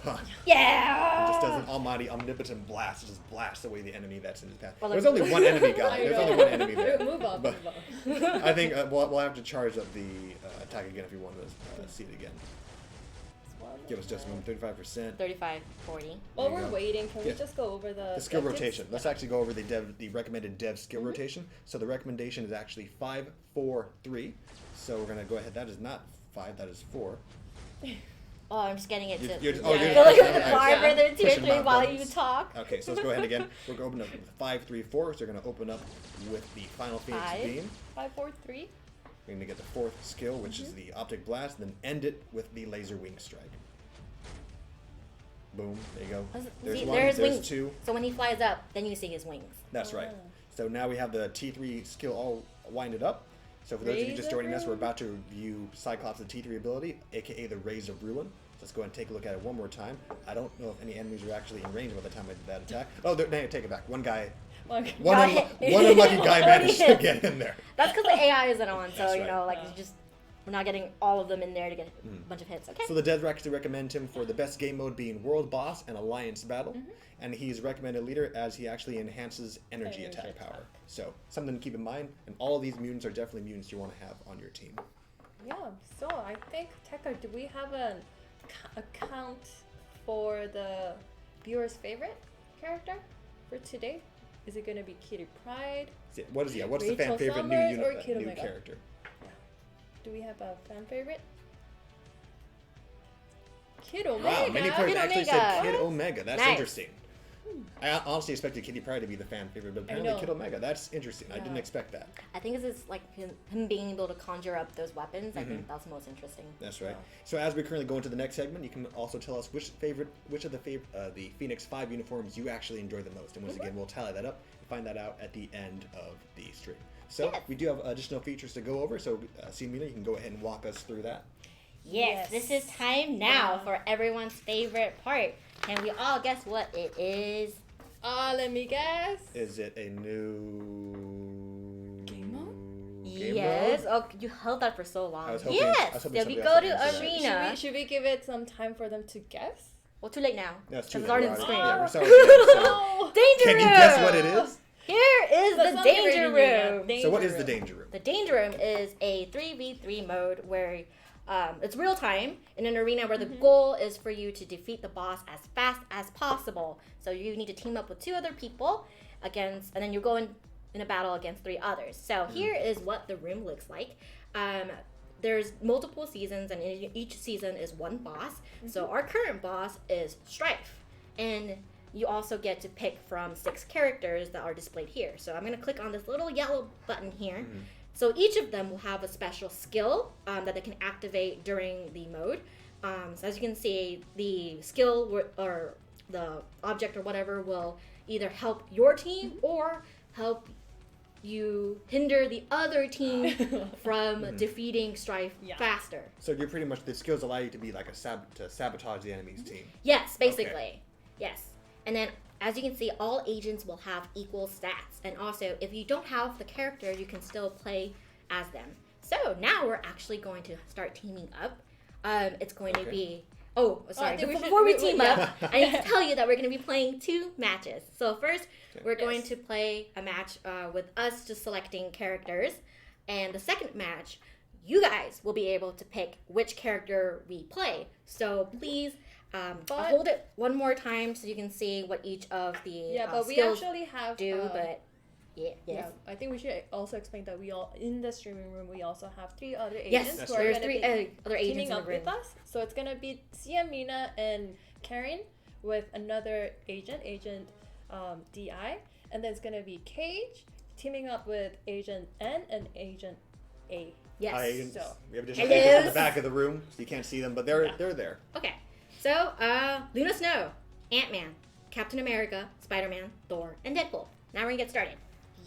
Huh. Yeah! Just does an almighty omnipotent blast, just blasts away the enemy that's in his path. Well, There's only one enemy guy. There's only one enemy there. Move on. But I think we'll have to charge up the attack again if you want to see it again. Give us just 35%. 35, 40. While we're waiting, can we Yeah. just go over the skill objectives? rotation. Let's actually go over the recommended dev skill rotation. So the recommendation is actually 5, 4, 3. So we're gonna go ahead. That is not 5. That is 4. Oh, I'm just getting it to. You're feel just like pushing farther than tier pushing 3 mouse while buttons. you talk. Okay, so let's go ahead again. We're going to open up with 5, 3, 4. So we're going to open up with the final Phoenix 5. Beam. 5, 4, 3. We're going to get the fourth skill, which is the Optic Blast, and then end it with the Laser Wing Strike. Boom. There you go. There's one. There's There's wings. 2. So when he flies up, then you see his wings. That's right. So now we have the T3 skill all winded up. So for those of you just joining us, we're about to review Cyclops' T3 ability, aka the Rays of Ruin. So let's go ahead and take a look at it one more time. I don't know if any enemies are actually in range by the time I did that attack. Oh, no, take it back. One unlucky guy managed to get in there. That's because the AI isn't on, so That's you know, right. like it's just we're not getting all of them in there to get a bunch of hits. Okay. So the devs actually recommend him for the best game mode being World Boss and Alliance Battle. And he's recommended leader as he actually enhances energy attack power. So something to keep in mind, and all of these mutants are definitely mutants you want to have on your team. Yeah, so I think, Tekka, do we have an account for the viewer's favorite character for today? Is it going to be Kitty Pryde? What's the fan Rachel favorite Summers or new Kid Omega? character? Do we have a fan favorite? Kid Omega. Wow, many players Kid actually Omega. said Kid Omega. That's Nice. interesting. I honestly expected Kitty Pryde to be the fan favorite, but apparently know. Kid Omega. That's interesting. I didn't Yeah. expect that. I think it's just like him being able to conjure up those weapons. I think that's most interesting. That's right. So as we currently go into the next segment, you can also tell us which of the Phoenix 5 uniforms you actually enjoy the most. And once again, we'll tally that up and find that out at the end of the stream. So Yes. we do have additional features to go over. So Simina, you can go ahead and walk us through that. Yes, this is time now for everyone's favorite part. Can we all guess what it is? Let me guess. Is it a new Game mode? Yes. Oh, you held that for so long. I was hoping- I Yes. was hoping Then we somebody go else to would answer that. arena. Should we give it some time for them to guess? Well, too late now. No, it's 'cause too it's late. already We're on the already- screen. yeah, we're sorry. So, No. Danger can room. you guess what it is? Here is That's the not danger rating yet. room. So what is the danger room? The danger room is a 3v3 mode where it's real time in an arena where the goal is for you to defeat the boss as fast as possible. So you need to team up with 2 other people and then you go in a battle against 3 others. So here is what the room looks like. There's multiple seasons, and in each season is one boss. So our current boss is Strife, and you also get to pick from 6 characters that are displayed here. So I'm going to click on this little yellow button here. So each of them will have a special skill that they can activate during the mode. So as you can see, the skill or the object or whatever will either help your team or help you hinder the other team from defeating Strife faster. So you're pretty much, the skills allow you to be like to sabotage the enemy's team. Yes, basically. Okay. Yes. And then, as you can see, all agents will have equal stats. And also, if you don't have the character, you can still play as them. So now we're actually going to start teaming up. It's going to be... Oh, sorry. I think Before we we team up, I need to tell you that we're going to be playing 2 matches. So first, we're going Yes. to play a match with us just selecting characters. And the second match, you guys will be able to pick which character we play. So please... I'll hold it one more time so you can see what each of the but we skills actually have do, but yeah, yes. yeah, I think we should also explain that we all in the streaming room we also have 3 other Yes, agents who are there's gonna 3 be other agents teaming in the up room. with us. So it's gonna be Sia, Mina, and Karen with another agent, DI, and then it's gonna be Cage teaming up with Agent N and Agent A. Yes. Hi, agents. So- We have additional Hello. agents in the back of the room, so you can't see them, but they're there. Okay. So, Luna Snow, Ant-Man, Captain America, Spider-Man, Thor, and Deadpool. Now we're gonna get started.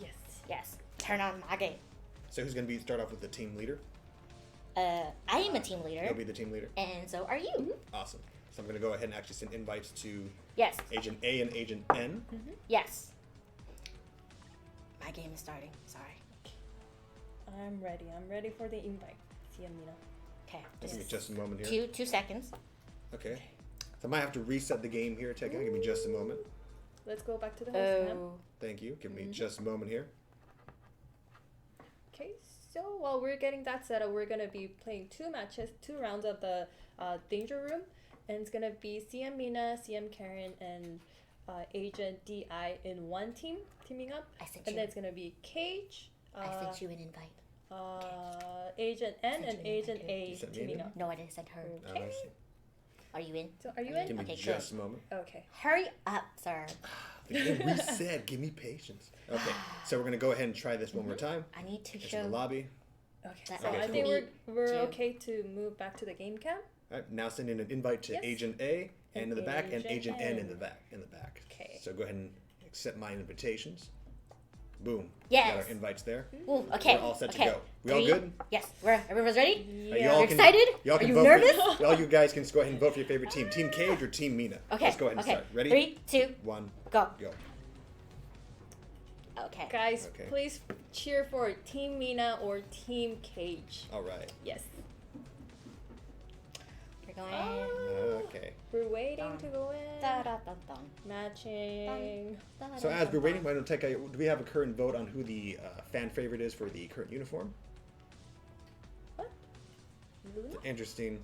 Yes. Yes. Turn on my game. So who's going to start off with the team leader? I am a team leader, You'll be the team leader. and so are you. Awesome. So I'm going to go ahead and actually send invites to Yes. Agent A and Agent N. Yes. My game is starting. Sorry. I'm ready. I'm ready for the invite. See you, Mina. Okay. Give me just a moment here. 2 seconds. Okay. So I might have to reset the game here. Give me just a moment. Let's go back to the host cam. Oh. Thank you. Give me just a moment here. Okay, so while we're getting that set up, we're gonna be playing 2 rounds of the Danger Room, and it's gonna be CM Mina, CM Karen, and Agent DI in one team teaming up, I sent and you. then it's gonna be Cage, I sent you an invite. Agent N, Sent and you an Agent invite. A You sent me an teaming invite? up. No, I didn't send her. Okay. Are you in? So are you Give in? me Okay, just good. a moment. Okay. Hurry up, sir. The game reset. Give me patience. Okay. So we're going to go ahead and try this one more time. I need to It's in show. the lobby. Okay. That So Okay, I cool. think we're Two. okay to move back to the game cam. All right. Now sending an invite to Yes. Agent A and in the back, and Agent Agent N in N. the back. Okay. So go ahead and accept my invitations. Boom. Yes. We got our invites there. Ooh, okay. We're all set to okay. go. We all good? Yes. Everyone's ready? Yeah. You're excited? Y'all Are can you vote nervous? all you guys can just go ahead and vote for your favorite team. Team Cage or Team Mina? Okay. Let's go ahead and okay. start. Ready? 3, 2, 1, go. go. Okay. Guys, Okay. please cheer for Team Mina or Team Cage. All right. Yes. We're going. Okay. We're waiting Dun. to go in. Da, da, da, da. Matching. Da, da, So da, as da, we're da. waiting, why don't take a, do we have a current vote on who the fan favorite is for the current uniform? What? Luna? Interesting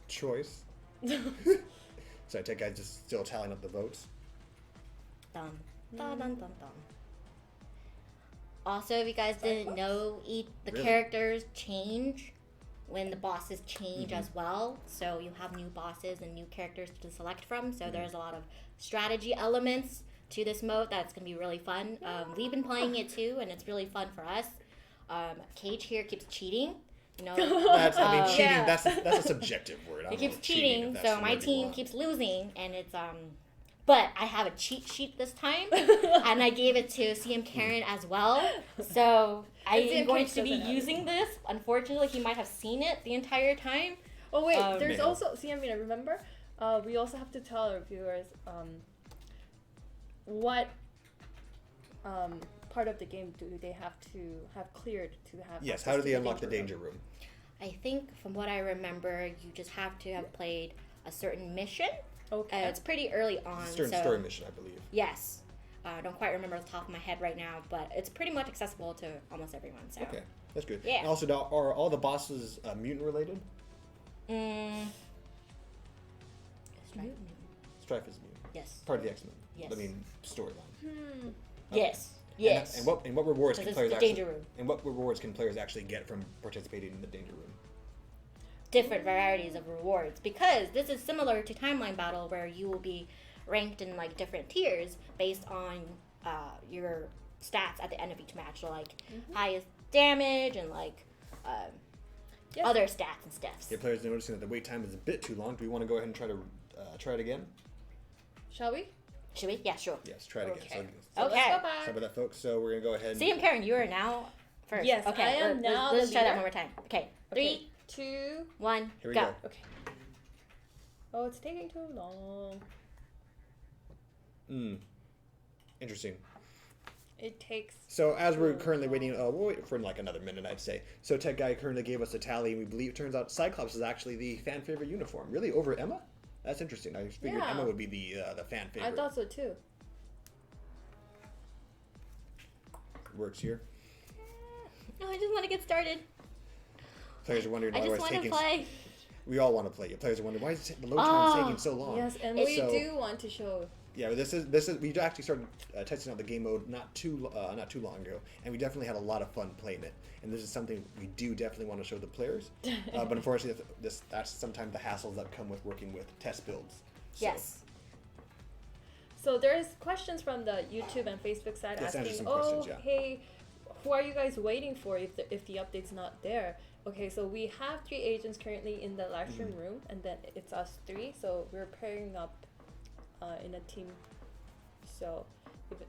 choice. So I take guys just still tallying up the votes. Dun, dun, dun, dun, dun. Also, if you guys didn't know, the Really? characters change when the bosses change Mm-hmm. as well. So you have new bosses and new characters to select from. Mm-hmm. So there's a lot of strategy elements to this mode that's going to be really fun. We've been playing it too, and it's really fun for us. Cage here keeps cheating. You know, That's, I mean, cheating, Yeah. that's a subjective word. I he don't know keeps if cheating, cheating, if that's so the my word you team want. keeps losing, and it's But I have a cheat sheet this time, and I gave it to CM Karen as well. So I CM am going Karen to be doesn't have it. using this. Unfortunately, he might have seen it the entire time. Oh wait, there's Man. also CM Mina. Remember, we also have to tell our viewers what part of the game do they have to have cleared to have. Yes, access how do to they unlock the room? danger room? I think from what I remember, you just have to have played a certain mission. Okay. It's pretty early on. It's a certain so story mission, I believe. Yes. I don't quite remember off the top of my head right now, but it's pretty much accessible to almost everyone. So. Okay, that's good. Yeah. And also, are all the bosses mutant related? Mm. Strife is mutant. Yes. Part of the X-Men. Yes. I mean, storyline. Yes. Yes. And what rewards can Because players it's the actually? danger room. And what rewards can players actually get from participating in the danger room? Different varieties of rewards, because this is similar to Timeline Battle, where you will be ranked in like different tiers based on your stats at the end of each match. So like highest damage and like Yes. other stats and stuff. Yeah, players are noticing that the wait time is a bit too long. Do we want to go ahead and try it again? Shall we? Should we? Yeah, sure. Yes, try it again. Okay. So, Okay. Let's go sorry back. about that, folks. So we're gonna go ahead. CM Karen, you are now first. Yes, okay, I am now Let's the try that leader. one more time. Okay, Okay. 3, 2. 1, Here we go. go. Okay. Oh, it's taking too long. Interesting. It takes. So as we're currently waiting, we'll wait for like another minute, I'd say. So Tech Guy currently gave us a tally, and we believe it turns out Cyclops is actually the fan favorite uniform. Really, over Emma? That's interesting. I figured Yeah. Emma would be the fan favorite. I thought so too. Works here. No, I just want to get started. Players are wondering I why just it's want to taking. play. We all want to play. Players are wondering why is the load time Oh, taking so long. Yes, and It's we so- do want to show. Yeah, but this is we actually started testing out the game mode not too long ago, and we definitely had a lot of fun playing it. And this is something we do definitely want to show the players. But unfortunately, that's sometimes the hassles that come with working with test builds. So, Yes. So there's questions from the YouTube and Facebook side Let's answer asking, some questions, yeah. hey, who are you guys waiting for if the update's not there? Okay, so we have 3 agents currently in the live stream room, and then it's us 3. So we're pairing up in a team. So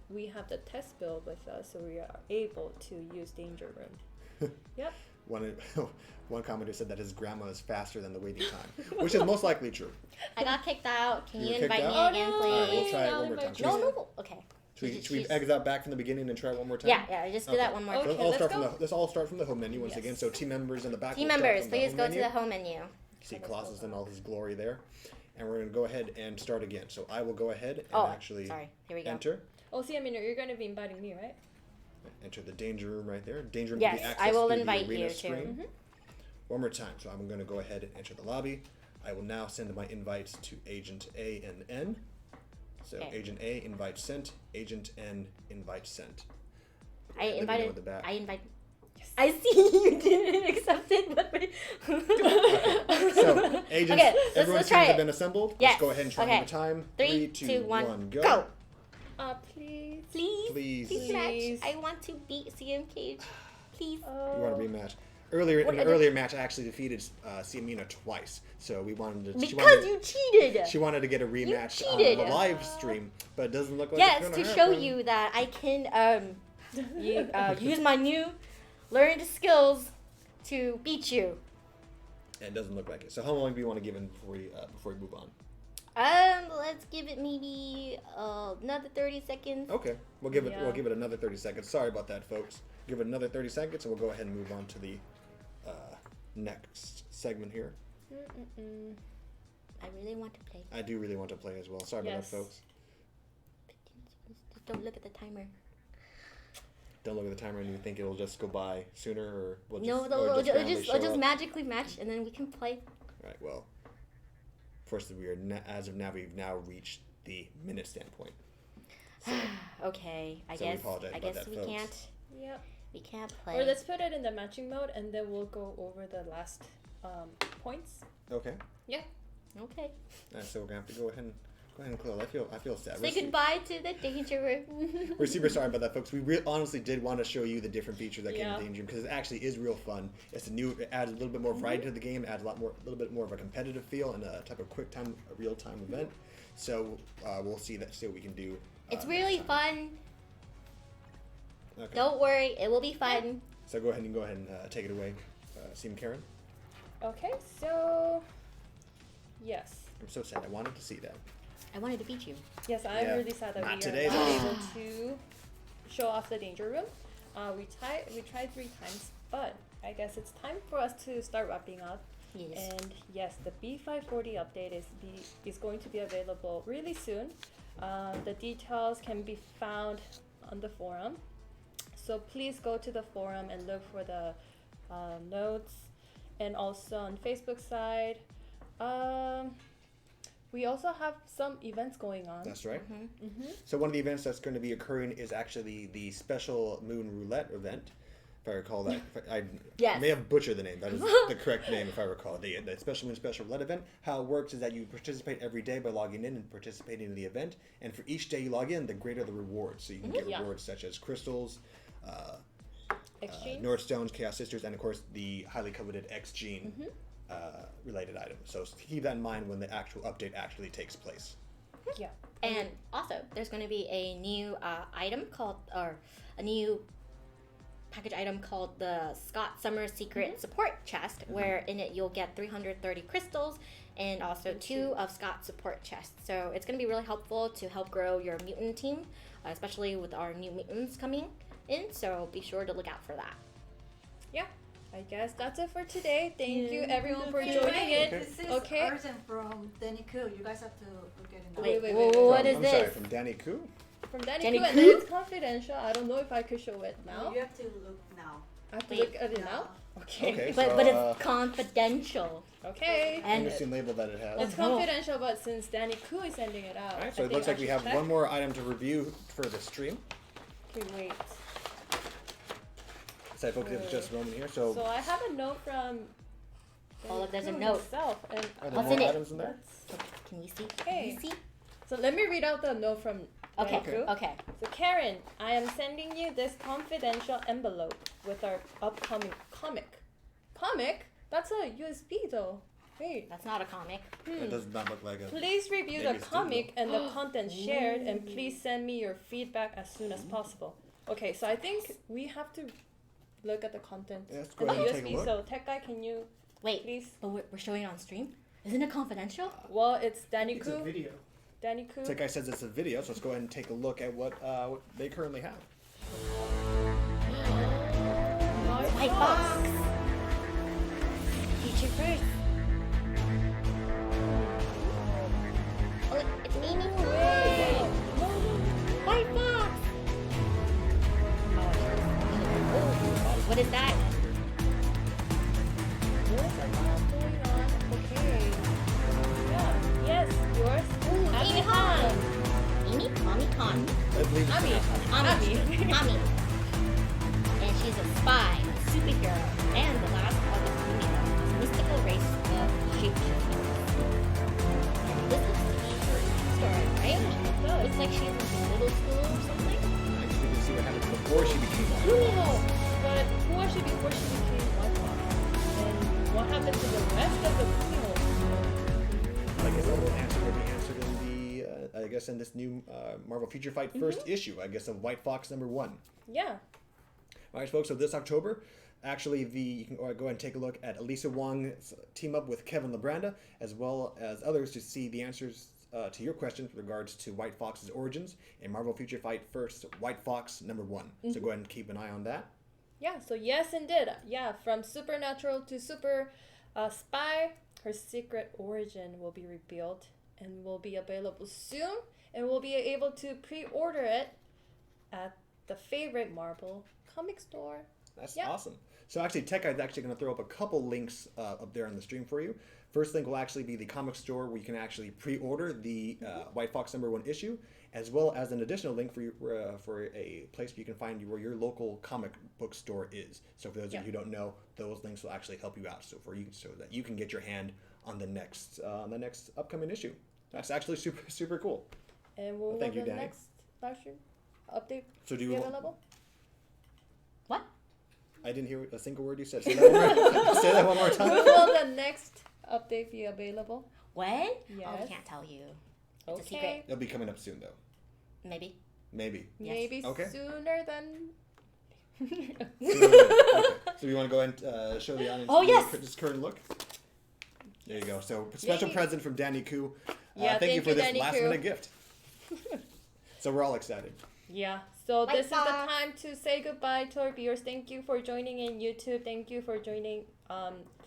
we have the test build with us, so we are able to use Danger Room. Yep. One commenter said that his grandma is faster than the waiting time, which is most likely true. I got kicked out. Can you were invite kicked me out? again, Oh, no. please? Alright, we'll try it I'll one more time. invite Should we- No. Okay. Should we exit out back from the beginning and try it one more time? Yeah. Just do that one more Okay, time. let's Let's all start from the home menu once Yes. again. So team members in the back. Team will start members, from the please home go menu. to the home menu. See Colossus in all his glory there, and we're gonna go ahead and start again. So I will go ahead and actually Sorry. Here we go. enter See, I mean, you're going to be inviting me, right? enter the danger room right there. Danger room Yes, can be I accessed will through the invite arena you too. screen. One more time. So I'm going to go ahead and enter the lobby. I will now send my invites to Agent A and N. So Okay. Agent A, invite sent. Agent N, invite sent. I Let me know invited. at the back. I invite. Yes. I see you didn't accept it, but. So agents, Okay, everyone's let's try teams have it. been assembled. Yes. Let's go ahead and try Okay. one more time. 3, 2, 1, go. Please. Please. Please. Please match. Please. I want to beat CM Cage. Please. We want a rematch. Earlier in What the are the- earlier match, I actually defeated Ciamina twice. So we wanted to. Because you cheated. She wanted to get a rematch on cheated. the live stream, but it doesn't look like Yes, it's to gonna show happen. you that I can use my new learned skills to beat you. And it doesn't look like it. So how long do you want to give in before we move on? Let's give it maybe another 30 seconds. Okay, we'll give it Yeah. we'll give it another 30 seconds. Sorry about that, folks. Give it another 30 seconds, and we'll go ahead and move on to the next segment here. I really want to play. I do really want to play as well. Sorry about that, Yes. folks. Just don't look at the timer. Don't look at the timer and you think it'll just go by sooner, or we'll No, just, it'll randomly just, show it'll just up? magically match, and then we can play. Right. Well, first we are as of now we've now reached the minute standpoint. So, Okay, I So we guess apologize about that, we folks. Yep. can't play. Or let's put it in the matching mode, and then we'll go over the last points. okay. Okay. So we're gonna have to go ahead and close. I feel sad. Say goodbye to the danger room. We're super sorry about that, folks. We honestly did want to show you the different features that came Yeah. in Danger Room because it actually is real fun. It's it adds a little bit more variety to the game, adds a little bit more of a competitive feel and a type of quick time, real time event. So we'll see what we can do. It's next really time. fun. Okay. Don't worry, it will be fun. So go ahead and take it away, Seam Karen. Okay, so yes. I'm so sad. I wanted to see that. I wanted to beat you. Yes, I'm Yeah. really sad that Not we today, are not though. able to show off the danger room. We tried 3 times, but I guess it's time for us to start wrapping up. Yes. And yes, the B540 update is going to be available really soon. The details can be found on the forum. So please go to the forum and look for the notes, and also on Facebook side. We also have some events going on. That's right. Mm-hmm. So one of the events that's going to be occurring is actually the special Moon Roulette event. If I recall that, I Yes. may have butchered the name. That is the correct name, if I recall. The special Moon Special Roulette event. How it works is that you participate every day by logging in and participating in the event. And for each day you log in, the greater the rewards. So you can get Yeah. rewards such as crystals, Exchange. Northstones, Chaos Sisters, and of course the highly coveted X Gene related items. So keep that in mind when the actual update actually takes place. Yeah. And also, there's going to be a new item called, or a new package item called the Scott Summer Secret Support Chest, where in it you'll get 330 crystals and also 2 of Scott's support chests. So it's going to be really helpful to help grow your mutant team, especially with our new mutants coming in. So be sure to look out for that. Yeah. I guess that's it for today. Thank you Yeah. everyone for Okay, joining in. Okay. This is Okay. Arsen from Danny Koo. You guys have to look at it now. Wait, wait, what I'm is this? sorry, from Danny Koo. From Danny Danny Koo, and Koo? then it's confidential. I don't know if I could show it now. You have to look now. I have to Wait. look at it now? Okay. Okay. But So, it's confidential. Okay. And Interesting label that it has. It's confidential, but since Danny Koo is sending it out. Alright, so I it think looks like I we should have check. one more item to review for the stream. Okay, wait. So folks, give us just a moment here. So, So I have a note from Oh, look, there's a Koo note. himself, and are there What's more in it? items in there? let's Can you see? Okay. Can you see? So let me read out the note from Okay. Crew. Okay. So Karen, I am sending you this confidential envelope with our upcoming comic. Comic? That's a USB though. Wait. That's not a comic. It does not look like a. Please review Maybe the it's comic and the content shared, and please send me your feedback as soon as possible. Okay, so I think we have to look at the content Yeah, let's go and the ahead and take a USB. look. So Tech Guy, can you Wait, please? but we're showing it on stream? Isn't it confidential? Well, it's Danny It's a Koo. video. Danny Koo. Tech Guy says it's a video, so let's go ahead and take a look at what they currently have. White box. Feature first. Oh, it's Amy. White box. Oh, what is that? What is going on? Okay. Yeah. Yes, yours. Ooh, Ami Amy Han. Amy? Ami Khan. I believe it's Ami. Ami. Ami. And she's a spy, a superhero, and the last of the female mystical race of shapeshifters. And this looks like she's her story, right? It does. Looks like she's in middle school or something. Nice. We can see what happened before she became Who White knows? Fox. But who was she before she became White Fox? And what happened to the rest of the females? I guess that will be answered in the, I guess in this new Marvel Future Fight first issue, I guess, of White Fox #1. Yeah. All right, folks, so this October, actually, you can go ahead and take a look at Elisa Wong's team up with Kevin Labranda, as well as others, to see the answers to your questions with regards to White Fox's origins in Marvel Future Fight first, White Fox #1. So go ahead and keep an eye on that. Yeah, so yes, indeed. Yeah, from supernatural to super spy, her secret origin will be revealed and will be available soon. And we'll be able to pre-order it at the favorite Marvel comic store. That's Yeah. awesome. So actually, Tech Guy's actually going to throw up a couple links up there on the stream for you. First link will actually be the comic store where you can actually pre-order the White Fox #1 issue, as well as an additional link for you, for a place where you can find where your local comic book store is. So for those of you who don't know, those links will actually help you out. So so that you can get your hand on the next upcoming issue. That's actually super cool. And will Thank you, the Danny. next live stream update So do be you? available? What? I didn't hear a single word you said. Say that one more time. When will the next update be available? When? Oh, Yes. we can't tell you. It's a Okay. secret. It'll be coming up soon, though. Maybe. Maybe. Yes. Maybe Okay. sooner than. Okay. So you want to go ahead and show the audience Oh, yes. this current look? There you go. So special Yay. present from Danny Koo. Yeah, thank you for this Danny last Koo. minute gift. So we're all excited. Yeah. So Bye this is the bye. time to say goodbye to our viewers. Thank you for joining in YouTube. Thank you for joining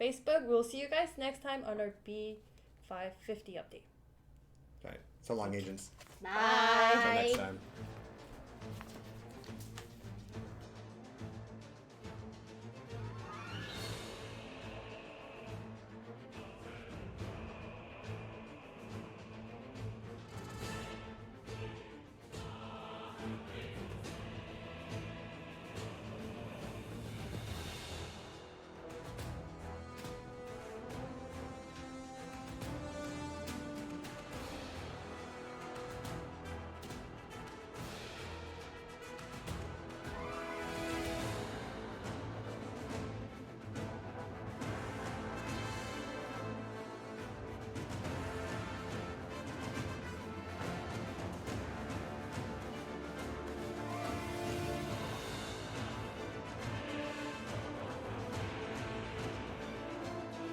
Facebook. We'll see you guys next time on our B550 update. All right. So long, agents. Bye. Until next time.